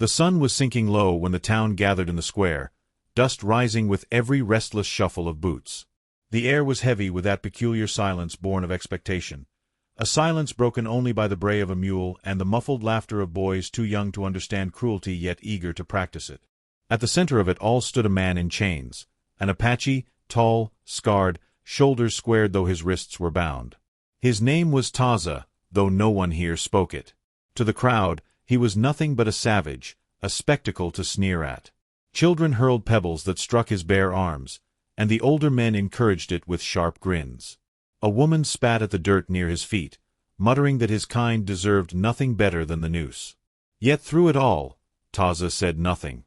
The sun was sinking low when the town gathered in the square, dust rising with every restless shuffle of boots. The air was heavy with that peculiar silence born of expectation, a silence broken only by the bray of a mule and the muffled laughter of boys too young to understand cruelty yet eager to practice it. At the center of it all stood a man in chains, an Apache, tall, scarred, shoulders squared though his wrists were bound. His name was Taza, though no one here spoke it. To the crowd, he was nothing but a savage, a spectacle to sneer at. Children hurled pebbles that struck his bare arms, and the older men encouraged it with sharp grins. A woman spat at the dirt near his feet, muttering that his kind deserved nothing better than the noose. Yet through it all, Taza said nothing.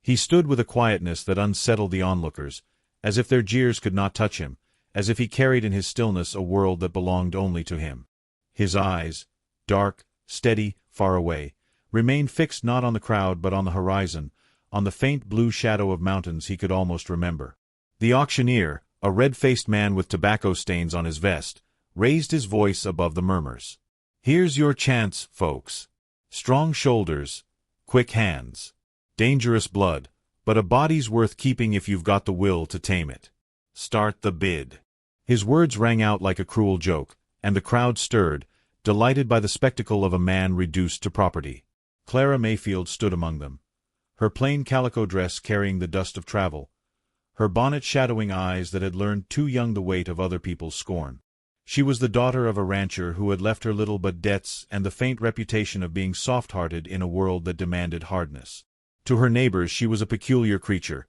He stood with a quietness that unsettled the onlookers, as if their jeers could not touch him, as if he carried in his stillness a world that belonged only to him. His eyes, dark, steady, far away, remained fixed not on the crowd but on the horizon, on the faint blue shadow of mountains he could almost remember. The auctioneer, a red-faced man with tobacco stains on his vest, raised his voice above the murmurs. "Here's your chance, folks. Strong shoulders, quick hands, dangerous blood, but a body's worth keeping if you've got the will to tame it. Start the bid." His words rang out like a cruel joke, and the crowd stirred, delighted by the spectacle of a man reduced to property. Clara Mayfield stood among them, her plain calico dress carrying the dust of travel, her bonnet shadowing eyes that had learned too young the weight of other people's scorn. She was the daughter of a rancher who had left her little but debts and the faint reputation of being soft-hearted in a world that demanded hardness. To her neighbors she was a peculiar creature,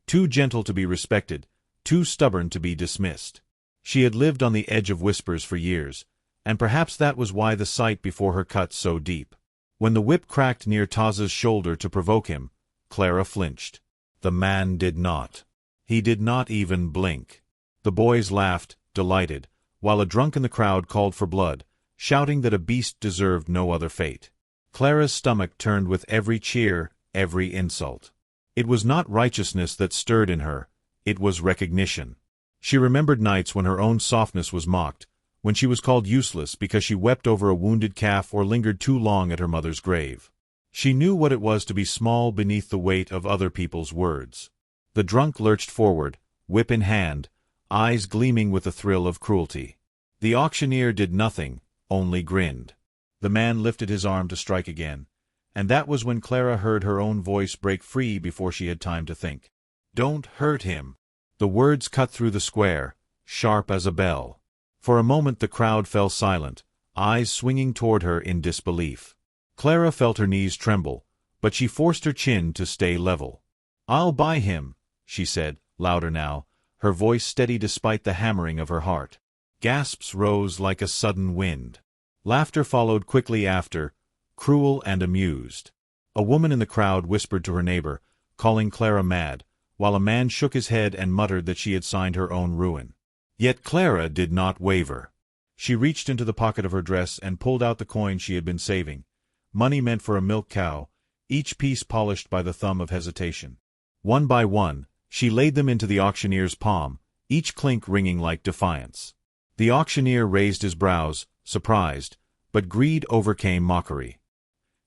too gentle to be respected, too stubborn to be dismissed. She had lived on the edge of whispers for years, and perhaps that was why the sight before her cut so deep. When the whip cracked near Taza's shoulder to provoke him, Clara flinched. The man did not. He did not even blink. The boys laughed, delighted, while a drunk in the crowd called for blood, shouting that a beast deserved no other fate. Clara's stomach turned with every cheer, every insult. It was not righteousness that stirred in her, it was recognition. She remembered nights when her own softness was mocked, when she was called useless because she wept over a wounded calf or lingered too long at her mother's grave. She knew what it was to be small beneath the weight of other people's words. The drunk lurched forward, whip in hand, eyes gleaming with the thrill of cruelty. The auctioneer did nothing, only grinned. The man lifted his arm to strike again, and that was when Clara heard her own voice break free before she had time to think. "Don't hurt him." The words cut through the square, sharp as a bell. For a moment the crowd fell silent, eyes swinging toward her in disbelief. Clara felt her knees tremble, but she forced her chin to stay level. "I'll buy him," she said, louder now, her voice steady despite the hammering of her heart. Gasps rose like a sudden wind. Laughter followed quickly after, cruel and amused. A woman in the crowd whispered to her neighbor, calling Clara mad, while a man shook his head and muttered that she had signed her own ruin. Yet Clara did not waver. She reached into the pocket of her dress and pulled out the coin she had been saving, money meant for a milk cow, each piece polished by the thumb of hesitation. One by one, she laid them into the auctioneer's palm, each clink ringing like defiance. The auctioneer raised his brows, surprised, but greed overcame mockery.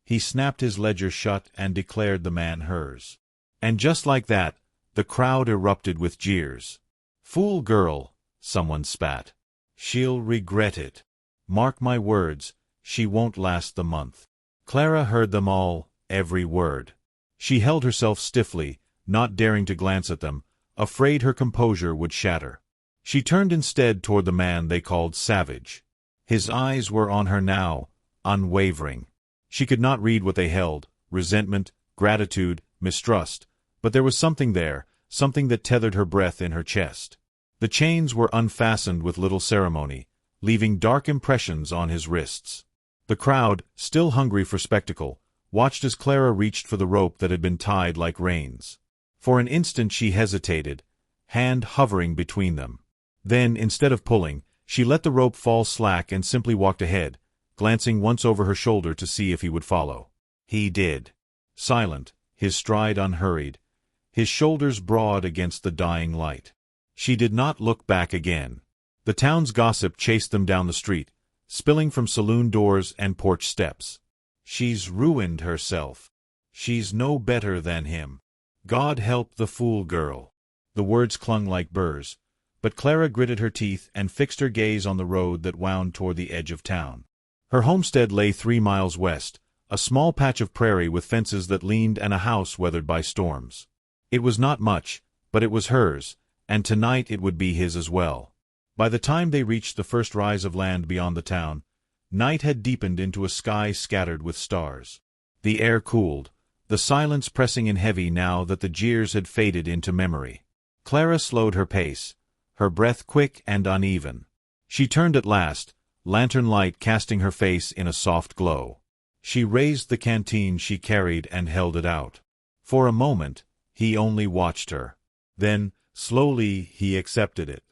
He snapped his ledger shut and declared the man hers. And just like that, the crowd erupted with jeers. "Fool girl," someone spat. "She'll regret it. Mark my words, she won't last the month." Clara heard them all, every word. She held herself stiffly, not daring to glance at them, afraid her composure would shatter. She turned instead toward the man they called Savage. His eyes were on her now, unwavering. She could not read what they held, resentment, gratitude, mistrust, but there was something there, something that tethered her breath in her chest. The chains were unfastened with little ceremony, leaving dark impressions on his wrists. The crowd, still hungry for spectacle, watched as Clara reached for the rope that had been tied like reins. For an instant she hesitated, hand hovering between them. Then, instead of pulling, she let the rope fall slack and simply walked ahead, glancing once over her shoulder to see if he would follow. He did. Silent, his stride unhurried, his shoulders broad against the dying light. She did not look back again. The town's gossip chased them down the street, spilling from saloon doors and porch steps. "She's ruined herself. She's no better than him. God help the fool girl. The words clung like burrs, but Clara gritted her teeth and fixed her gaze on the road that wound toward the edge of town. Her homestead lay 3 miles west, a small patch of prairie with fences that leaned and a house weathered by storms. It was not much, but it was hers, and tonight it would be his as well. By the time they reached the first rise of land beyond the town, night had deepened into a sky scattered with stars. The air cooled, the silence pressing in heavy now that the jeers had faded into memory. Clara slowed her pace, her breath quick and uneven. She turned at last, lantern light casting her face in a soft glow. She raised the canteen she carried and held it out. For a moment, he only watched her. Then, slowly, he accepted it.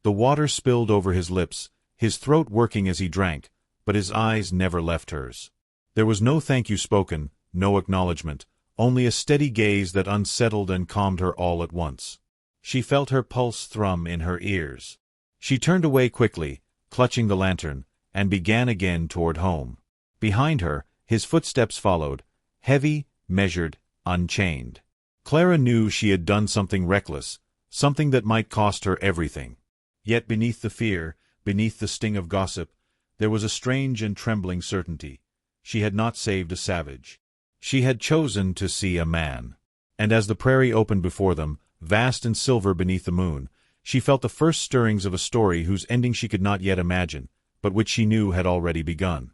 The water spilled over his lips, his throat working as he drank, but his eyes never left hers. There was no thank you spoken, no acknowledgement, only a steady gaze that unsettled and calmed her all at once. She felt her pulse thrum in her ears. She turned away quickly, clutching the lantern, and began again toward home. Behind her, his footsteps followed, heavy, measured, unchained. Clara knew she had done something reckless, something that might cost her everything. Yet beneath the fear, beneath the sting of gossip, there was a strange and trembling certainty. She had not saved a savage. She had chosen to see a man. And as the prairie opened before them, vast and silver beneath the moon, she felt the first stirrings of a story whose ending she could not yet imagine, but which she knew had already begun.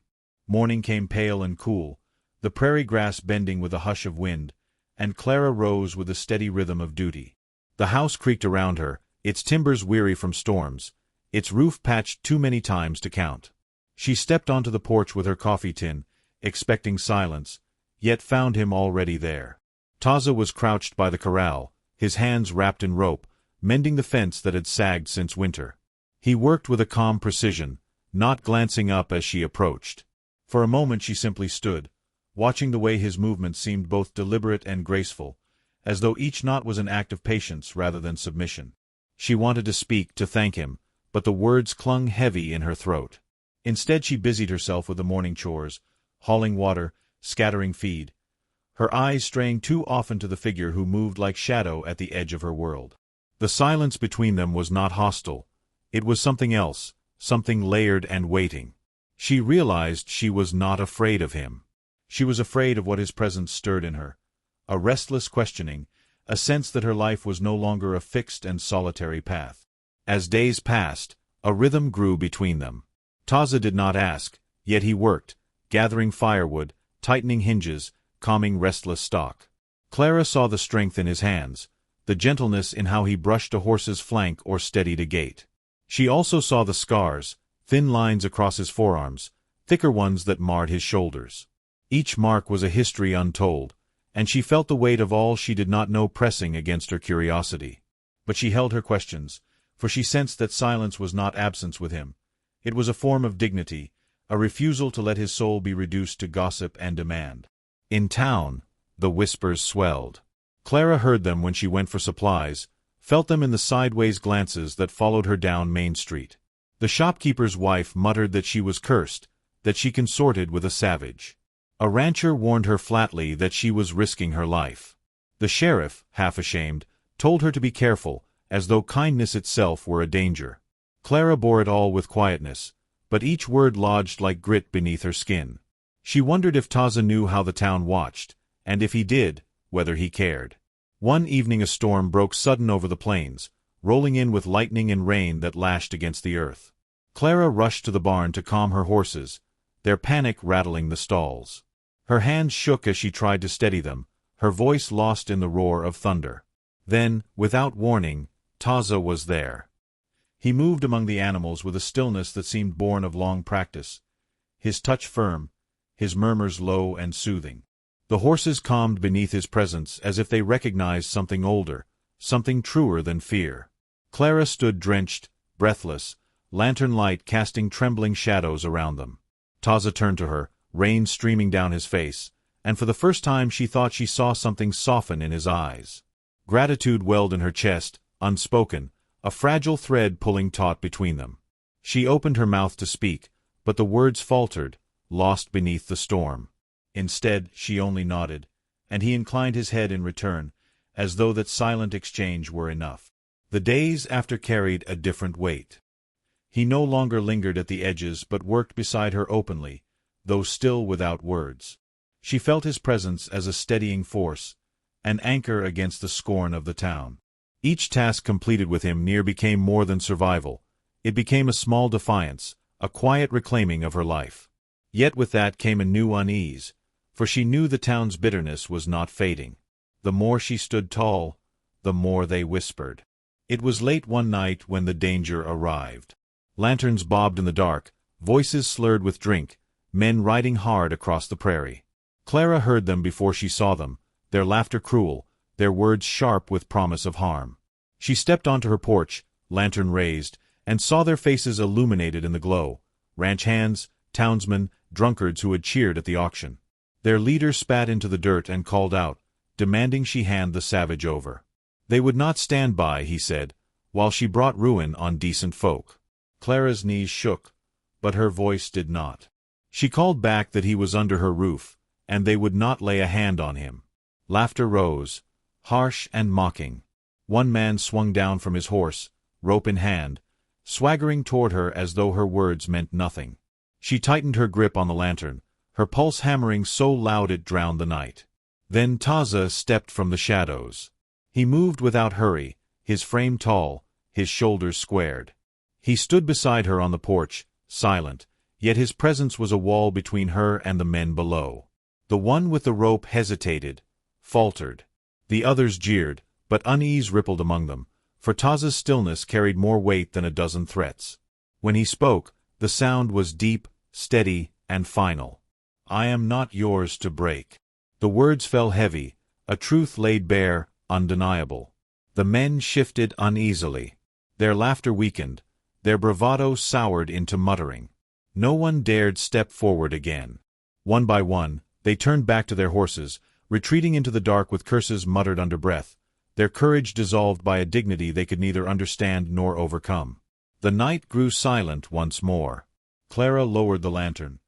Morning came pale and cool, the prairie grass bending with a hush of wind, and Clara rose with a steady rhythm of duty. The house creaked around her, its timbers weary from storms, its roof patched too many times to count. She stepped onto the porch with her coffee tin, expecting silence, yet found him already there. Taza was crouched by the corral, his hands wrapped in rope, mending the fence that had sagged since winter. He worked with a calm precision, not glancing up as she approached. For a moment she simply stood, watching the way his movements seemed both deliberate and graceful, as though each knot was an act of patience rather than submission. She wanted to speak, to thank him, but the words clung heavy in her throat. Instead she busied herself with the morning chores, hauling water, scattering feed, her eyes straying too often to the figure who moved like shadow at the edge of her world. The silence between them was not hostile. It was something else, something layered and waiting. She realized she was not afraid of him. She was afraid of what his presence stirred in her, a restless questioning, a sense that her life was no longer a fixed and solitary path. As days passed, a rhythm grew between them. Taza did not ask, yet he worked, gathering firewood, tightening hinges, calming restless stock. Clara saw the strength in his hands, the gentleness in how he brushed a horse's flank or steadied a gait. She also saw the scars, thin lines across his forearms, thicker ones that marred his shoulders. Each mark was a history untold, and she felt the weight of all she did not know pressing against her curiosity. But she held her questions, for she sensed that silence was not absence with him. It was a form of dignity, a refusal to let his soul be reduced to gossip and demand. In town, the whispers swelled. Clara heard them when she went for supplies, felt them in the sideways glances that followed her down Main Street. The shopkeeper's wife muttered that she was cursed, that she consorted with a savage. A rancher warned her flatly that she was risking her life. The sheriff, half ashamed, told her to be careful, as though kindness itself were a danger. Clara bore it all with quietness, but each word lodged like grit beneath her skin. She wondered if Taza knew how the town watched, and if he did, whether he cared. One evening a storm broke sudden over the plains, rolling in with lightning and rain that lashed against the earth. Clara rushed to the barn to calm her horses, their panic rattling the stalls. Her hands shook as she tried to steady them, her voice lost in the roar of thunder. Then, without warning, Taza was there. He moved among the animals with a stillness that seemed born of long practice, his touch firm, his murmurs low and soothing. The horses calmed beneath his presence as if they recognized something older, something truer than fear. Clara stood drenched, breathless, lantern light casting trembling shadows around them. Taza turned to her, rain streaming down his face, and for the first time she thought she saw something soften in his eyes. Gratitude welled in her chest, unspoken, a fragile thread pulling taut between them. She opened her mouth to speak, but the words faltered, lost beneath the storm. Instead, she only nodded, and he inclined his head in return, as though that silent exchange were enough. The days after carried a different weight. He no longer lingered at the edges but worked beside her openly, though still without words. She felt his presence as a steadying force, an anchor against the scorn of the town. Each task completed with him near became more than survival. It became a small defiance, a quiet reclaiming of her life. Yet with that came a new unease, for she knew the town's bitterness was not fading. The more she stood tall, the more they whispered. It was late one night when the danger arrived. Lanterns bobbed in the dark, voices slurred with drink, men riding hard across the prairie. Clara heard them before she saw them, their laughter cruel, their words sharp with promise of harm. She stepped onto her porch, lantern raised, and saw their faces illuminated in the glow, ranch hands, townsmen, drunkards who had cheered at the auction. Their leader spat into the dirt and called out, demanding she hand the savage over. They would not stand by, he said, while she brought ruin on decent folk. Clara's knees shook, but her voice did not. She called back that he was under her roof, and they would not lay a hand on him. Laughter rose, harsh and mocking. One man swung down from his horse, rope in hand, swaggering toward her as though her words meant nothing. She tightened her grip on the lantern, her pulse hammering so loud it drowned the night. Then Taza stepped from the shadows. He moved without hurry, his frame tall, his shoulders squared. He stood beside her on the porch, silent, yet his presence was a wall between her and the men below. The one with the rope hesitated, faltered. The others jeered, but unease rippled among them, for Taza's stillness carried more weight than a dozen threats. When he spoke, the sound was deep, steady, and final. I am not yours to break. The words fell heavy, a truth laid bare, undeniable. The men shifted uneasily. Their laughter weakened, their bravado soured into muttering. No one dared step forward again. One by one, they turned back to their horses, retreating into the dark with curses muttered under breath, their courage dissolved by a dignity they could neither understand nor overcome. The night grew silent once more. Clara lowered the lantern,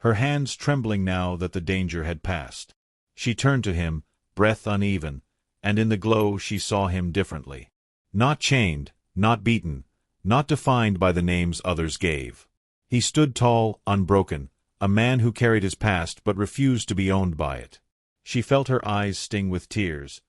her hands trembling now that the danger had passed. She turned to him, breath uneven, and in the glow she saw him differently. Not chained, not beaten, not defined by the names others gave. He stood tall, unbroken, a man who carried his past but refused to be owned by it. She felt her eyes sting with tears,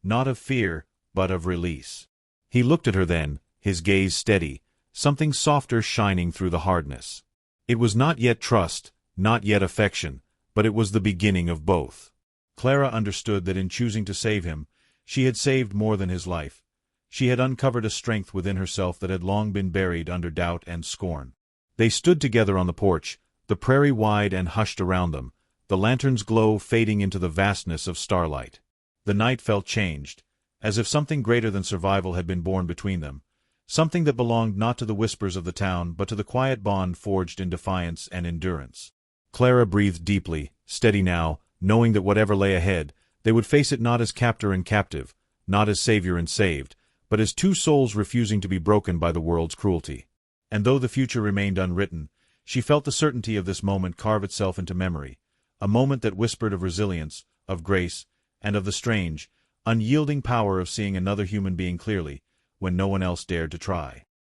not of fear, but of release. He looked at her then, his gaze steady, something softer shining through the hardness. It was not yet trust, not yet affection, but it was the beginning of both. Clara understood that in choosing to save him, she had saved more than his life. She had uncovered a strength within herself that had long been buried under doubt and scorn. They stood together on the porch, the prairie wide and hushed around them, the lantern's glow fading into the vastness of starlight. The night felt changed, as if something greater than survival had been born between them, something that belonged not to the whispers of the town but to the quiet bond forged in defiance and endurance. Clara breathed deeply, steady now, knowing that whatever lay ahead, they would face it not as captor and captive, not as savior and saved, but as two souls refusing to be broken by the world's cruelty. And though the future remained unwritten, she felt the certainty of this moment carve itself into memory, a moment that whispered of resilience, of grace, and of the strange, unyielding power of seeing another human being clearly, when no one else dared to try.